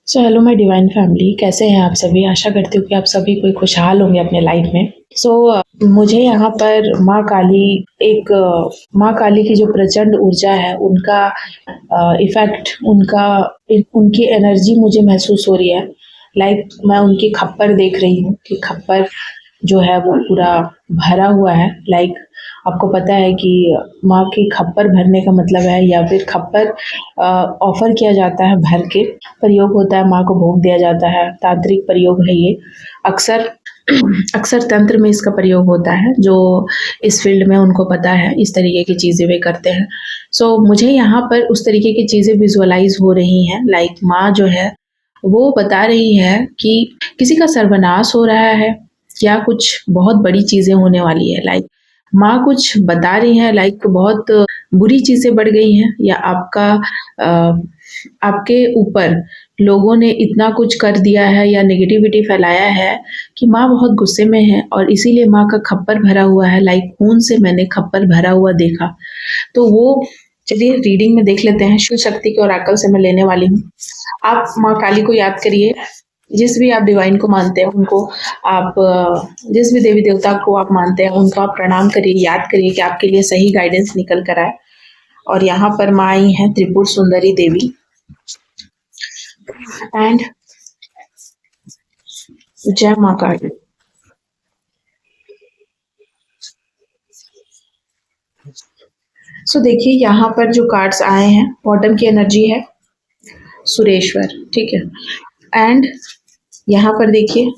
Hello my divine family, कैसे हैं आप सभी। आशा करती हूँ कि आप सभी कोई खुशहाल होंगे अपने लाइफ में। मुझे यहाँ पर माँ काली की जो प्रचंड ऊर्जा है, उनका इफेक्ट, उनकी एनर्जी मुझे महसूस हो रही है। मैं उनकी खप्पर देख रही हूँ कि खप्पर जो है वो पूरा भरा हुआ है। आपको पता है कि माँ की खप्पर भरने का मतलब है, या फिर खप्पर ऑफर किया जाता है, भर के प्रयोग होता है, माँ को भोग दिया जाता है। तांत्रिक प्रयोग है ये। अक्सर अक्सर तंत्र में इसका प्रयोग होता है। जो इस फील्ड में उनको पता है, इस तरीके की चीज़ें वे करते हैं। मुझे यहाँ पर उस तरीके की चीज़ें विजुअलाइज हो रही हैं। माँ जो है वो बता रही है कि किसी का सर्वनाश हो रहा है, या कुछ बहुत बड़ी चीज़ें होने वाली है। माँ कुछ बता रही है, बहुत बुरी चीज़ें बढ़ गई हैं, या आपके ऊपर लोगों ने इतना कुछ कर दिया है या नेगेटिविटी फैलाया है कि माँ बहुत गुस्से में है, और इसीलिए माँ का खप्पर भरा हुआ है। खून से मैंने खप्पर भरा हुआ देखा। तो वो चलिए रीडिंग में देख लेते हैं। शिव शक्ति के ओरेकल से मैं लेने वाली हूँ। आप माँ काली को याद करिए, जिस भी आप डिवाइन को मानते हैं उनको, आप जिस भी देवी देवता को आप मानते हैं उनको आप प्रणाम करिए, याद करिए कि आपके लिए सही गाइडेंस निकल कर आए। और यहाँ पर माँ आई हैं त्रिपुर सुंदरी देवी, एंड जय माँ काली। देखिए यहाँ पर जो कार्ड्स आए हैं, बॉटम की एनर्जी है सुरेश्वर, ठीक है। एंड यहाँ पर देखिए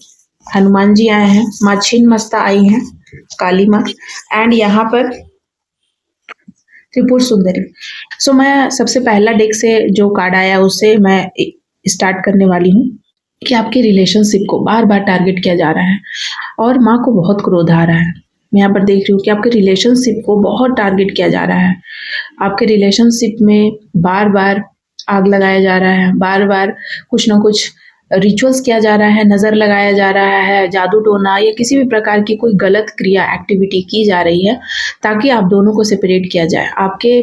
हनुमान जी आए हैं, माँ छिन्नमस्ता आई हैं, काली माँ, एंड यहाँ पर त्रिपुर सुंदरी। मैं सबसे पहला डेक से जो कार्ड आया उससे मैं स्टार्ट करने वाली हूँ कि आपके रिलेशनशिप को बार बार टारगेट किया जा रहा है और माँ को बहुत क्रोध आ रहा है। मैं यहाँ पर देख रही हूँ कि आपके रिलेशनशिप को बहुत टारगेट किया जा रहा है। आपके रिलेशनशिप में बार बार आग लगाया जा रहा है, बार बार कुछ ना कुछ रिचुअल्स किया जा रहा है, नज़र लगाया जा रहा है, जादू टोना या किसी भी प्रकार की कोई गलत क्रिया एक्टिविटी की जा रही है ताकि आप दोनों को सेपरेट किया जाए। आपके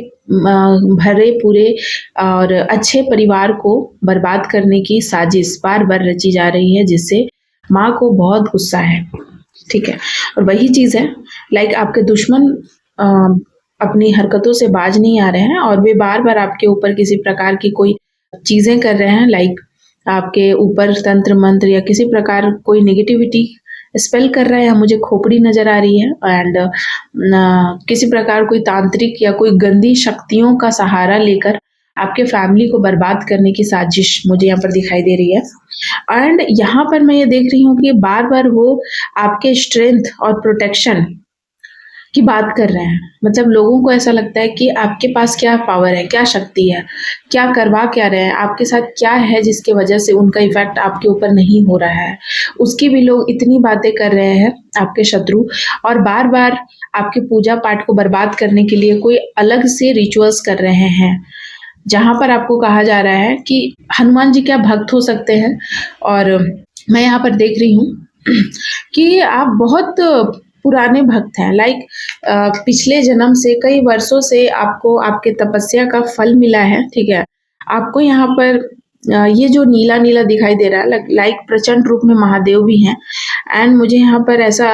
भरे पूरे और अच्छे परिवार को बर्बाद करने की साजिश बार बार रची जा रही है, जिससे माँ को बहुत गुस्सा है, ठीक है। और वही चीज़ है, आपके दुश्मन अपनी हरकतों से बाज नहीं आ रहे हैं और वे बार बार आपके ऊपर किसी प्रकार की कोई चीज़ें कर रहे हैं। आपके ऊपर तंत्र मंत्र या किसी प्रकार कोई नेगेटिविटी स्पेल कर रहा है। मुझे खोपड़ी नजर आ रही है, एंड किसी प्रकार कोई तांत्रिक या कोई गंदी शक्तियों का सहारा लेकर आपके फैमिली को बर्बाद करने की साजिश मुझे यहाँ पर दिखाई दे रही है। एंड यहाँ पर मैं ये देख रही हूँ कि बार बार वो आपके स्ट्रेंथ और प्रोटेक्शन की बात कर रहे हैं। मतलब लोगों को ऐसा लगता है कि आपके पास क्या पावर है, क्या शक्ति है, क्या करवा क्या रहे हैं, आपके साथ क्या है जिसकी वजह से उनका इफेक्ट आपके ऊपर नहीं हो रहा है। उसकी भी लोग इतनी बातें कर रहे हैं, आपके शत्रु, और बार बार आपके पूजा पाठ को बर्बाद करने के लिए कोई अलग से रिचुअल्स कर रहे हैं, जहां पर आपको कहा जा रहा है कि हनुमान जी क्या भक्त हो सकते हैं। और मैं यहाँ पर देख रही हूँ कि आप बहुत पुराने भक्त हैं। पिछले जन्म से कई वर्षों से आपको आपके तपस्या का फल मिला है, ठीक है। आपको यहाँ पर ये जो नीला नीला दिखाई दे रहा है, प्रचंड रूप में महादेव भी हैं। एंड मुझे यहाँ पर ऐसा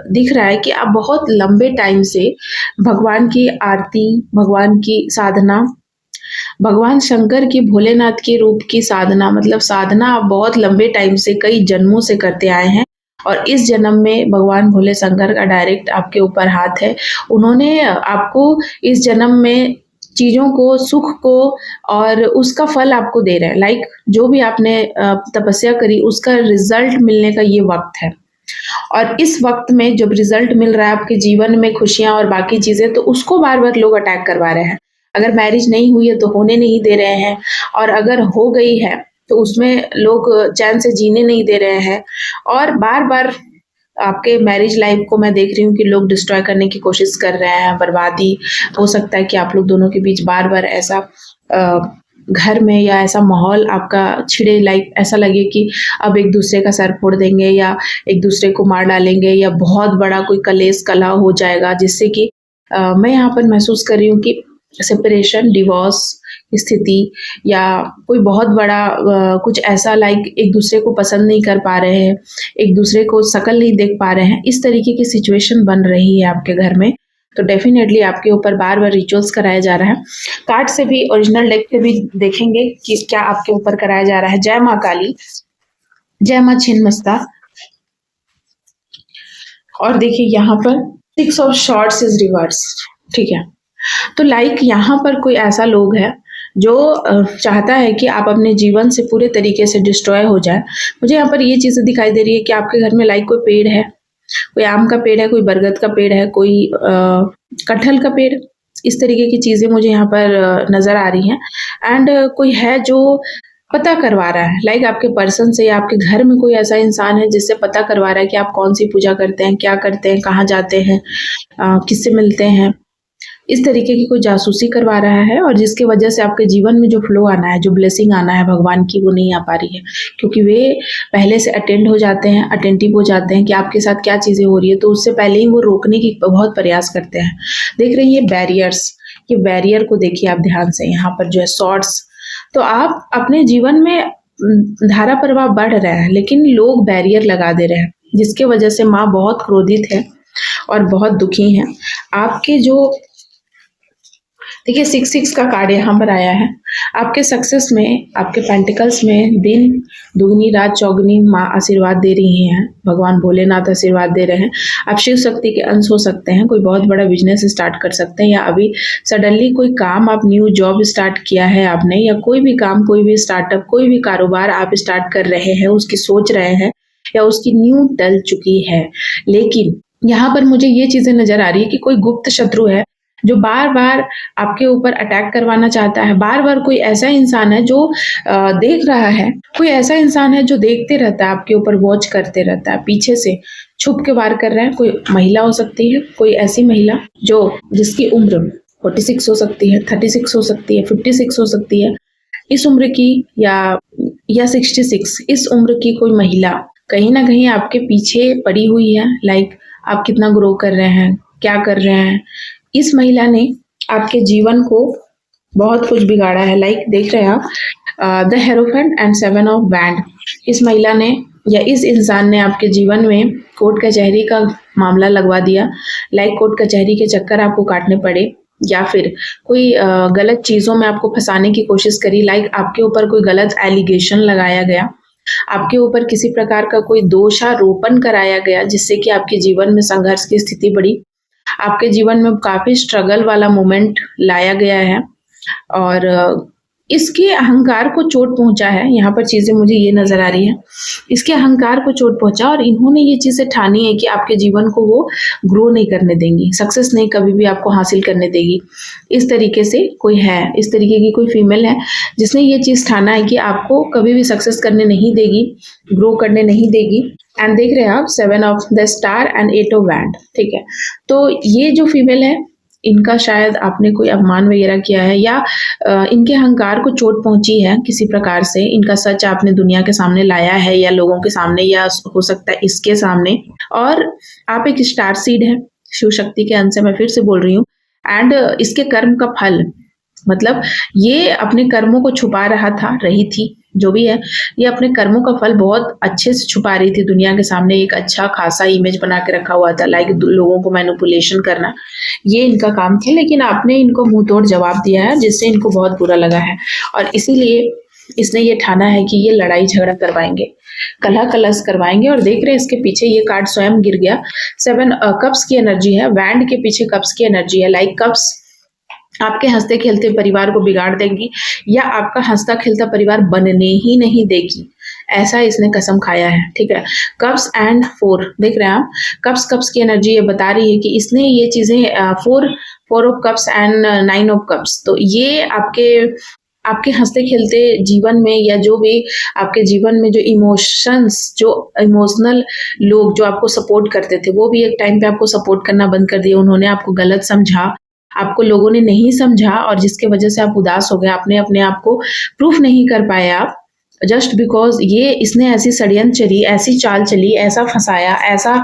दिख रहा है कि आप बहुत लंबे टाइम से भगवान की आरती, भगवान की साधना, भगवान शंकर की, भोलेनाथ के रूप की साधना, मतलब साधना आप बहुत लंबे टाइम से कई जन्मों से करते आए हैं। और इस जन्म में भगवान भोले शंकर का डायरेक्ट आपके ऊपर हाथ है। उन्होंने आपको इस जन्म में चीज़ों को, सुख को, और उसका फल आपको दे रहे हैं। जो भी आपने तपस्या करी उसका रिजल्ट मिलने का ये वक्त है। और इस वक्त में जब रिजल्ट मिल रहा है आपके जीवन में, खुशियां और बाकी चीज़ें, तो उसको बार बार लोग अटैक करवा रहे हैं। अगर मैरिज नहीं हुई है तो होने नहीं दे रहे हैं, और अगर हो गई है तो उसमें लोग चैन से जीने नहीं दे रहे हैं। और बार बार आपके मैरिज लाइफ को मैं देख रही हूँ कि लोग डिस्ट्रॉय करने की कोशिश कर रहे हैं, बर्बादी। हो सकता है कि आप लोग दोनों के बीच बार बार ऐसा घर में या ऐसा माहौल आपका छिड़े, ऐसा लगे कि अब एक दूसरे का सर फोड़ देंगे या एक दूसरे को मार डालेंगे, या बहुत बड़ा कोई कलेश कलह हो जाएगा, जिससे कि मैं यहाँ पर महसूस कर रही हूँ कि सेपरेशन, डिवोर्स स्थिति या कोई बहुत बड़ा कुछ ऐसा लाइक एक दूसरे को पसंद नहीं कर पा रहे हैं, एक दूसरे को शक्ल नहीं देख पा रहे हैं, इस तरीके की सिचुएशन बन रही है आपके घर में, तो डेफिनेटली आपके ऊपर बार बार रिचुअल्स कराया जा रहा है। कार्ड से भी, ओरिजिनल डेक से भी देखेंगे कि क्या आपके ऊपर कराया जा रहा है। जय माँ काली, जय माँ छिन्नमस्ता। और देखिए यहाँ पर 6 ऑफ शॉर्ट्स इज रिवर्स, ठीक है। तो लाइक यहाँ पर कोई ऐसा लोग है जो चाहता है कि आप अपने जीवन से पूरे तरीके से डिस्ट्रॉय हो जाए। मुझे यहाँ पर ये चीज़ें दिखाई दे रही है कि आपके घर में लाइक कोई पेड़ है, कोई आम का पेड़ है, कोई बरगद का पेड़ है, कोई कटहल का पेड़, इस तरीके की चीज़ें मुझे यहाँ पर नज़र आ रही हैं। एंड कोई है जो पता करवा रहा है, लाइक आपके पर्सन से या आपके घर में कोई ऐसा इंसान है जिससे पता करवा रहा है कि आप कौन सी पूजा करते हैं, क्या करते हैं, कहाँ जाते हैं, किससे मिलते हैं, इस तरीके की कोई जासूसी करवा रहा है। और जिसके वजह से आपके जीवन में जो फ्लो आना है, जो ब्लेसिंग आना है भगवान की, वो नहीं आ पा रही है, क्योंकि वे पहले से अटेंड हो जाते हैं, अटेंटिव हो जाते हैं कि आपके साथ क्या चीज़ें हो रही है, तो उससे पहले ही वो रोकने की बहुत प्रयास करते हैं। देख रहे हैं ये बैरियर्स, ये बैरियर को देखिए आप ध्यान से, यहाँ पर जो है सॉर्ट्स। तो आप अपने जीवन में धारा प्रवाह बढ़ रहा है, लेकिन लोग बैरियर लगा दे रहे हैं, जिसके वजह से माँ बहुत क्रोधित है और बहुत दुखी हैं। आपके जो देखिए 6 का कार्ड यहाँ पर आया है। आपके सक्सेस में, आपके पेंटिकल्स में दिन दुगनी रात चौगनी माँ आशीर्वाद दे रही हैं, भगवान भोलेनाथ आशीर्वाद दे रहे हैं। आप शिव शक्ति के अंश हो सकते हैं, कोई बहुत बड़ा बिजनेस स्टार्ट कर सकते हैं, या अभी सडनली कोई काम, आप न्यू जॉब स्टार्ट किया है आपने, या कोई भी काम, कोई भी स्टार्टअप, कोई भी कारोबार आप स्टार्ट कर रहे हैं, उसकी सोच रहे हैं, या उसकी न्यू डल चुकी है। लेकिन यहाँ पर मुझे ये चीजें नजर आ रही है कि कोई गुप्त शत्रु है जो बार बार आपके ऊपर अटैक करवाना चाहता है। बार बार कोई ऐसा इंसान है जो देख रहा है, कोई ऐसा इंसान है जो देखते रहता है, आपके ऊपर वॉच करते रहता है, पीछे से छुप के वार कर रहा है। कोई महिला हो सकती है, कोई ऐसी महिला जिसकी उम्र 46 हो सकती है, 36 हो सकती है, 56 हो सकती है, इस उम्र की, या 66, इस उम्र की कोई महिला कहीं ना कहीं आपके पीछे पड़ी हुई है। लाइक आप कितना ग्रो कर रहे हैं, क्या कर रहे हैं, इस महिला ने आपके जीवन को बहुत कुछ बिगाड़ा है। लाइक देख रहे हैं आप the hierophant and 7 of band, इस महिला ने या इस इंसान ने आपके जीवन में कोर्ट कचहरी का मामला लगवा दिया। लाइक कोर्ट कचहरी के चक्कर आपको काटने पड़े, या फिर कोई गलत चीज़ों में आपको फंसाने की कोशिश करी। लाइक आपके ऊपर कोई गलत एलिगेशन लगाया गया, आपके ऊपर किसी प्रकार का कोई दोषारोपण कराया गया, जिससे कि आपके जीवन में संघर्ष की स्थिति बढ़ी, आपके जीवन में काफी स्ट्रगल वाला मोमेंट लाया गया है, और इसके अहंकार को चोट पहुंचा है। यहाँ पर चीजें मुझे ये नजर आ रही है, इसके अहंकार को चोट पहुंचा, और इन्होंने ये चीजें ठानी है कि आपके जीवन को वो ग्रो नहीं करने देंगी, सक्सेस नहीं कभी भी आपको हासिल करने देगी। इस तरीके से कोई है, इस तरीके की कोई फीमेल है जिसने ये चीज ठाना है कि आपको कभी भी सक्सेस करने नहीं देगी, ग्रो करने नहीं देगी। एंड देख रहे हैं आप 7 of the star and 8 of band, ठीक है। तो ये जो फीमेल है, इनका शायद आपने कोई अपमान वगैरह किया है, या इनके अहंकार को चोट पहुंची है किसी प्रकार से, इनका सच आपने दुनिया के सामने लाया है, या लोगों के सामने, या हो सकता है इसके सामने। और आप एक स्टार सीड है, शिव शक्ति के अंश से, मैं फिर से बोल रही हूँ। एंड इसके कर्म का फल, मतलब ये अपने कर्मों को छुपा रही थी, जो भी है, ये अपने कर्मों का फल बहुत अच्छे से छुपा रही थी दुनिया के सामने। एक अच्छा खासा इमेज बना के रखा हुआ था, लाइक लोगों को मैनिपुलेशन करना, ये इनका काम था। लेकिन आपने इनको मुंह तोड़ जवाब दिया है, जिससे इनको बहुत बुरा लगा है, और इसीलिए इसने ये ठाना है कि ये लड़ाई झगड़ा करवाएंगे, कलह कलश करवाएंगे। और देख रहे हैं इसके पीछे ये कार्ड स्वयं गिर गया। 7 कप्स की एनर्जी है, वैंड के पीछे कप्स की एनर्जी है। लाइक कप्स आपके हंसते खेलते परिवार को बिगाड़ देंगी, या आपका हंसता खेलता परिवार बनने ही नहीं देगी, ऐसा इसने कसम खाया है, ठीक है। कप्स एंड 4 देख रहे हैं आप, कप्स की एनर्जी ये बता रही है कि इसने ये चीजें 4 of cups and 9 of cups, तो ये आपके हंसते खेलते जीवन में, या जो भी आपके जीवन में जो इमोशंस, जो इमोशनल लोग जो आपको सपोर्ट करते थे, वो भी एक टाइम पे आपको सपोर्ट करना बंद कर दिया। उन्होंने आपको गलत समझा, आपको लोगों ने नहीं समझा, और जिसके वजह से आप उदास हो गए, आपने अपने आप को प्रूफ नहीं कर पाए आप, जस्ट बिकॉज ये इसने ऐसी षड्यंत्र चली, ऐसी चाल चली, ऐसा फंसाया, ऐसा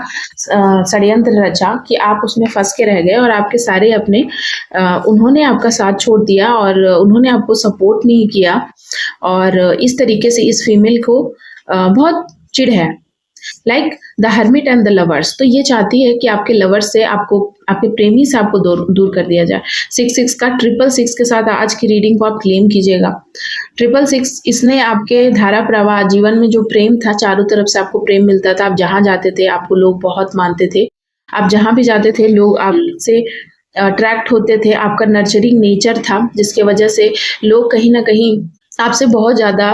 षड्यंत्र रचा कि आप उसमें फंस के रह गए और आपके सारे अपने उन्होंने आपका साथ छोड़ दिया और उन्होंने आपको सपोर्ट नहीं किया। और इस तरीके से इस फीमेल को बहुत चिढ़ है। Like the hermit and the lovers, तो ये चाहती है कि आपके लवर्स से आपको, आपके प्रेमी से आपको दूर कर दिया जाए। 6 का 666 के साथ आज की रीडिंग को आप क्लेम कीजिएगा। 666 इसने आपके धारा प्रवाह जीवन में जो प्रेम था, चारों तरफ से आपको प्रेम मिलता था, आप जहाँ जाते थे आपको लोग बहुत मानते थे, आप जहाँ भी जाते थे लोग आपसे अट्रैक्ट होते थे, आपका नर्चरिंग नेचर था जिसके वजह से लोग कहीं ना कहीं आपसे बहुत ज़्यादा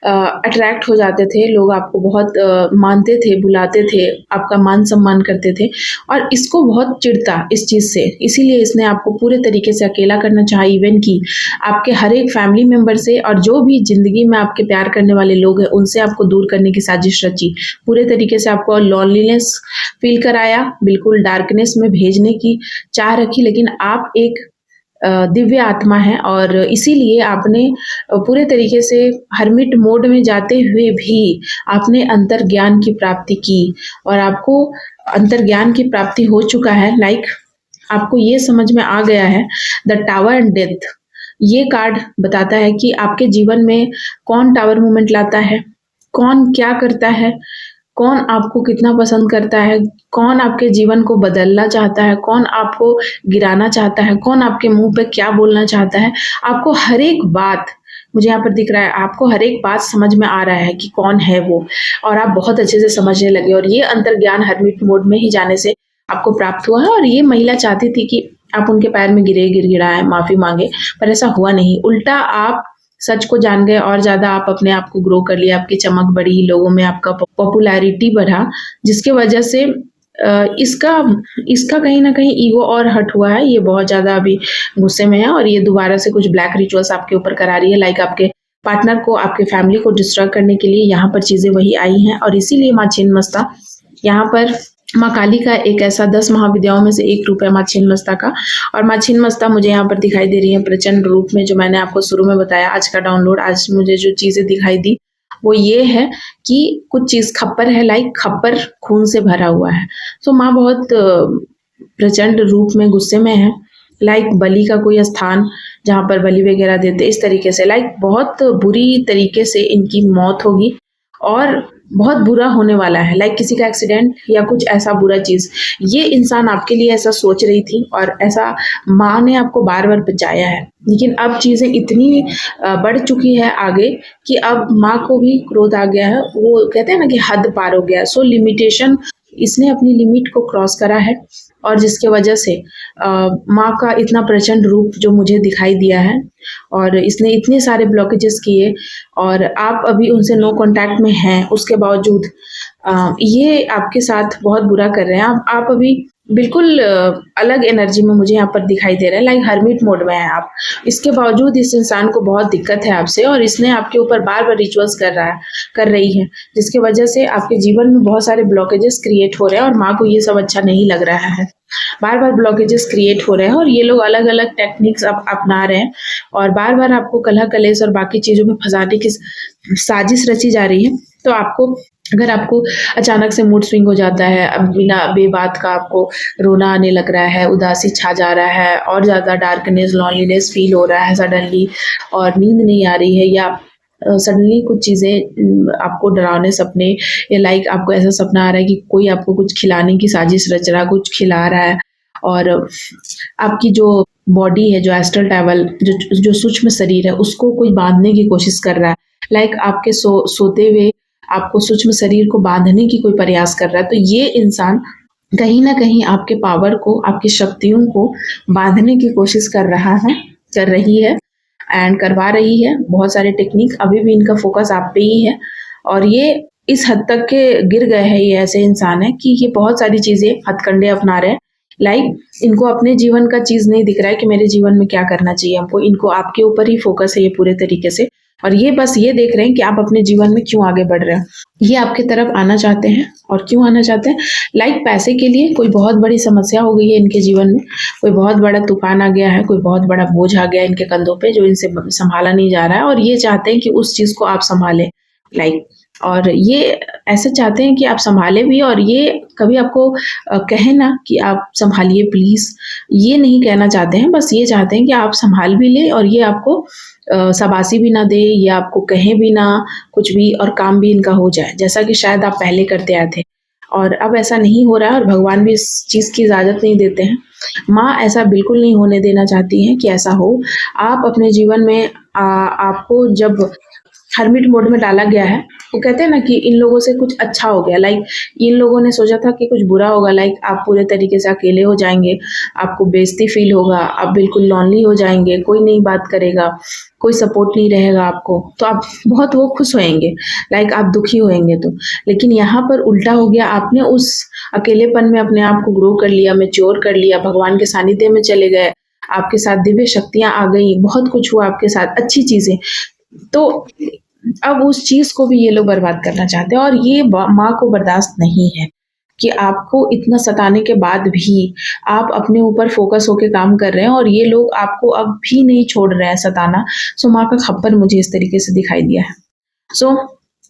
अट्रैक्ट हो जाते थे, लोग आपको बहुत मानते थे, बुलाते थे, आपका मान सम्मान करते थे। और इसको बहुत चिढ़ता इस चीज़ से, इसीलिए इसने आपको पूरे तरीके से अकेला करना चाहा। इवन कि आपके हर एक फैमिली मेम्बर से और जो भी ज़िंदगी में आपके प्यार करने वाले लोग हैं उनसे आपको दूर करने की साजिश रची। पूरे तरीके से आपको लॉनलीनेस फील कराया, बिल्कुल डार्कनेस में भेजने की चाह रखी। लेकिन आप एक दिव्य आत्मा है और इसीलिए आपने पूरे तरीके से हर्मिट मोड में जाते हुए भी आपने अंतर्ज्ञान की प्राप्ति की और आपको अंतर्ज्ञान की प्राप्ति हो चुका है। लाइक आपको ये समझ में आ गया है, द टावर एंड डेथ, ये कार्ड बताता है कि आपके जीवन में कौन टावर मूवमेंट लाता है, कौन क्या करता है, कौन आपको कितना पसंद करता है, कौन आपके जीवन को बदलना चाहता है, कौन आपको गिराना चाहता है, कौन आपके मुंह पे क्या बोलना चाहता है। आपको हर एक बात, मुझे यहाँ पर दिख रहा है, आपको हर एक बात समझ में आ रहा है कि कौन है वो, और आप बहुत अच्छे से समझने लगे। और ये अंतर्ज्ञान हर्मिट मोड में ही जाने से आपको प्राप्त हुआ है। और ये महिला चाहती थी कि आप उनके पैर में गिड़गिड़ाएं, माफी मांगे, पर ऐसा हुआ नहीं। उल्टा आप सच को जान गए और ज्यादा आप अपने आप को ग्रो कर लिया, आपकी चमक बढ़ी, लोगों में आपका पॉपुलैरिटी बढ़ा, जिसके वजह से इसका कहीं ना कहीं ईगो और हट हुआ है। ये बहुत ज्यादा अभी गुस्से में है और ये दोबारा से कुछ ब्लैक रिचुअल्स आपके ऊपर करा रही है। लाइक आपके पार्टनर को, आपके फैमिली को डिस्ट्रॉय करने के लिए यहाँ पर चीजें वही आई हैं। और इसीलिए माँ छिन्नमस्ता यहाँ पर, माँ काली का एक ऐसा 10 महाविद्याओं में से एक रूप है माँ छिन्नमस्ता का। और माँ छिन्नमस्ता मुझे यहाँ पर दिखाई दे रही है प्रचंड रूप में, जो मैंने आपको शुरू में बताया। आज का डाउनलोड, आज मुझे जो चीजें दिखाई दी वो ये है कि कुछ चीज खप्पर है, लाइक खप्पर खून से भरा हुआ है। तो माँ बहुत प्रचंड रूप में गुस्से में है। लाइक बलि का कोई स्थान जहाँ पर बलि वगैरह देते, इस तरीके से लाइक बहुत बुरी तरीके से इनकी मौत होगी और बहुत बुरा होने वाला है। लाइक किसी का एक्सीडेंट या कुछ ऐसा बुरा चीज, ये इंसान आपके लिए ऐसा सोच रही थी और ऐसा माँ ने आपको बार बार बचाया है। लेकिन अब चीजें इतनी बढ़ चुकी है आगे कि अब माँ को भी क्रोध आ गया है। वो कहते हैं ना कि हद पार हो गया है। सो लिमिटेशन, इसने अपनी लिमिट को क्रॉस करा है और जिसके वजह से माँ का इतना प्रचंड रूप जो मुझे दिखाई दिया है और इसने इतने सारे ब्लॉकेजेस किए और आप अभी उनसे नो कांटेक्ट में हैं, उसके बावजूद ये आपके साथ बहुत बुरा कर रहे हैं। आप अभी बिल्कुल अलग एनर्जी में मुझे यहाँ पर दिखाई दे रहा है, लाइक हर्मिट मोड में है आप। इसके बावजूद इस इंसान को बहुत दिक्कत है आपसे और इसने आपके ऊपर बार बार रिचुअल्स कर रही है, जिसके वजह से आपके जीवन में बहुत सारे ब्लॉकेजेस क्रिएट हो रहे हैं और माँ को ये सब अच्छा नहीं लग रहा है। बार बार ब्लॉकेजेस क्रिएट हो रहे हैं और ये लोग अलग अलग टेक्निक्स अपना रहे हैं और बार बार आपको कलह कलेश और बाकी चीज़ों में फंसाने की साजिश रची जा रही है। तो आपको, अगर आपको अचानक से मूड स्विंग हो जाता है, अब बिना बेबात का आपको रोना आने लग रहा है, उदासी छा जा रहा है और ज़्यादा डार्कनेस, लॉनलीनेस फील हो रहा है सडनली और नींद नहीं आ रही है, या सडनली कुछ चीज़ें आपको डरावने सपने, या लाइक आपको ऐसा सपना आ रहा है कि कोई आपको कुछ खिलाने की साजिश रच रहा है, कुछ खिला रहा है और आपकी जो बॉडी है, जो एस्ट्रल ट्रैवल, जो सूक्ष्म शरीर है, उसको कोई बांधने की कोशिश कर रहा है। लाइक आपके सोते हुए आपको सूक्ष्म शरीर को बांधने की कोई प्रयास कर रहा है। तो ये इंसान कहीं ना कहीं आपके पावर को, आपकी शक्तियों को बांधने की कोशिश कर रही है एंड करवा रही है। बहुत सारे टेक्निक, अभी भी इनका फोकस आप पे ही है और ये इस हद तक के गिर गए हैं। ये ऐसे इंसान है कि ये बहुत सारी चीजें हथकंडे अपना रहे हैं। लाइक इनको अपने जीवन का चीज नहीं दिख रहा है कि मेरे जीवन में क्या करना चाहिए हमको, इनको आपके ऊपर ही फोकस है ये पूरे तरीके से। और ये बस ये देख रहे हैं कि आप अपने जीवन में क्यों आगे बढ़ रहे हैं। ये आपके तरफ आना चाहते हैं और क्यों आना चाहते हैं, लाइक पैसे के लिए। कोई बहुत बड़ी समस्या हो गई है इनके जीवन में, कोई बहुत बड़ा तूफान आ गया है, कोई बहुत बड़ा बोझ आ गया है इनके कंधों पे जो इनसे संभाला नहीं जा रहा है और ये चाहते हैं कि उस चीज को आप संभालें। लाइक और ये ऐसा चाहते हैं कि आप सँभालें भी, और ये कभी आपको कहें ना कि आप सँभालिए प्लीज़, ये नहीं कहना चाहते हैं, बस ये चाहते हैं कि आप सँभाल भी लें और ये आपको शाबाशी भी ना दें, ये आपको कहें भी ना कुछ भी, और काम भी इनका हो जाए, जैसा कि शायद आप पहले करते आए थे। और अब ऐसा नहीं हो रहा है और भगवान भी इस चीज़ की इजाज़त नहीं देते हैं। माँ ऐसा बिल्कुल नहीं होने देना चाहती हैं कि ऐसा हो। आप अपने जीवन में आपको जब हर्मिट मोड में डाला गया है, वो कहते हैं ना कि इन लोगों से कुछ अच्छा हो गया, लाइक इन लोगों ने सोचा था कि कुछ बुरा होगा, लाइक आप पूरे तरीके से अकेले हो जाएँगे, आपको बेइज़्ज़ती फ़ील होगा, आप बिल्कुल लोनली हो जाएँगे, कोई नहीं बात करेगा, कोई सपोर्ट नहीं रहेगा आपको, तो आप बहुत वो खुश होएँगे, लाइक आप दुखी होएँगे तो। लेकिन यहाँ पर उल्टा हो गया, आपने उस अकेलेपन में अपने आप को ग्रो कर लिया, मैच्योर कर लिया, भगवान के सानिध्य में चले गए, आपके साथ दिव्य शक्तियाँ आ गई, बहुत कुछ हुआ आपके साथ, अच्छी चीज़ें। तो अब उस चीज़ को भी ये लोग बर्बाद करना चाहते हैं, और ये माँ को बर्दाश्त नहीं है कि आपको इतना सताने के बाद भी आप अपने ऊपर फोकस होके काम कर रहे हैं और ये लोग आपको अब भी नहीं छोड़ रहे हैं सताना। सो माँ का खप्पर मुझे इस तरीके से दिखाई दिया है। सो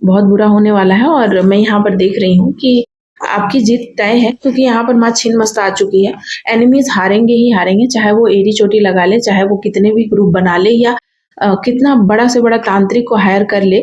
बहुत बुरा होने वाला है, और मैं यहाँ पर देख रही हूँ कि आपकी जीत तय है, क्योंकि यहाँ पर माँ छिन्नमस्ता आ चुकी है। एनिमीज हारेंगे ही हारेंगे, चाहे वो एड़ी चोटी लगा ले, चाहे वो कितने भी ग्रुप बना ले, या कितना बड़ा से बड़ा तांत्रिक को हायर कर ले,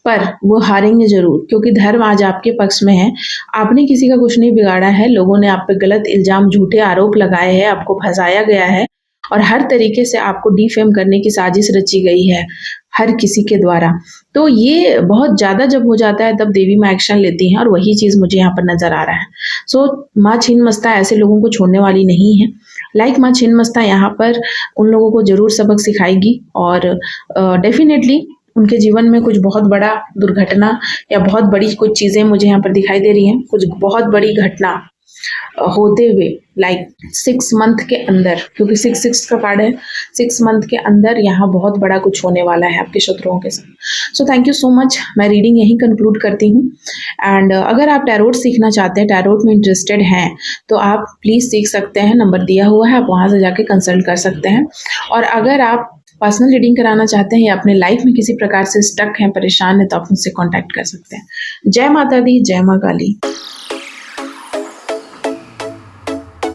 पर वो हारेंगे ज़रूर, क्योंकि धर्म आज आपके पक्ष में है। आपने किसी का कुछ नहीं बिगाड़ा है, लोगों ने आप पे गलत इल्ज़ाम, झूठे आरोप लगाए हैं, आपको फँसाया गया है और हर तरीके से आपको डिफेम करने की साजिश रची गई है, हर किसी के द्वारा। तो ये बहुत ज़्यादा जब हो जाता है, तब देवी माँ एक्शन लेती हैं, और वही चीज़ मुझे यहाँ पर नज़र आ रहा है। सो माँ छिन्नमस्ता ऐसे लोगों को छोड़ने वाली नहीं है। लाइक माँ छिन्नमस्ता यहाँ पर उन लोगों को ज़रूर सबक सिखाएगी, और डेफ़िनेटली उनके जीवन में कुछ बहुत बड़ा दुर्घटना या बहुत बड़ी कुछ चीज़ें मुझे यहाँ पर दिखाई दे रही हैं, कुछ बहुत बड़ी घटना होते हुए, लाइक 6 मंथ के अंदर, क्योंकि 6 का कार्ड है, 6 मंथ के अंदर यहाँ बहुत बड़ा कुछ होने वाला है आपके शत्रुओं के साथ। So thank you so much. मैं रीडिंग यहीं कंक्लूड करती हूँ। एंड अगर आप टैरोट सीखना चाहते हैं, टैरोट में इंटरेस्टेड हैं, तो आप प्लीज़ सीख सकते हैं, नंबर दिया हुआ है, आप वहाँ से जाके कंसल्ट कर सकते हैं। और अगर आप पर्सनल रीडिंग कराना चाहते हैं या अपने लाइफ में किसी प्रकार से स्टक हैं, परेशान हैं, तो आप मुझसे कॉन्टैक्ट कर सकते हैं। जय माता दी, जय माँ काली।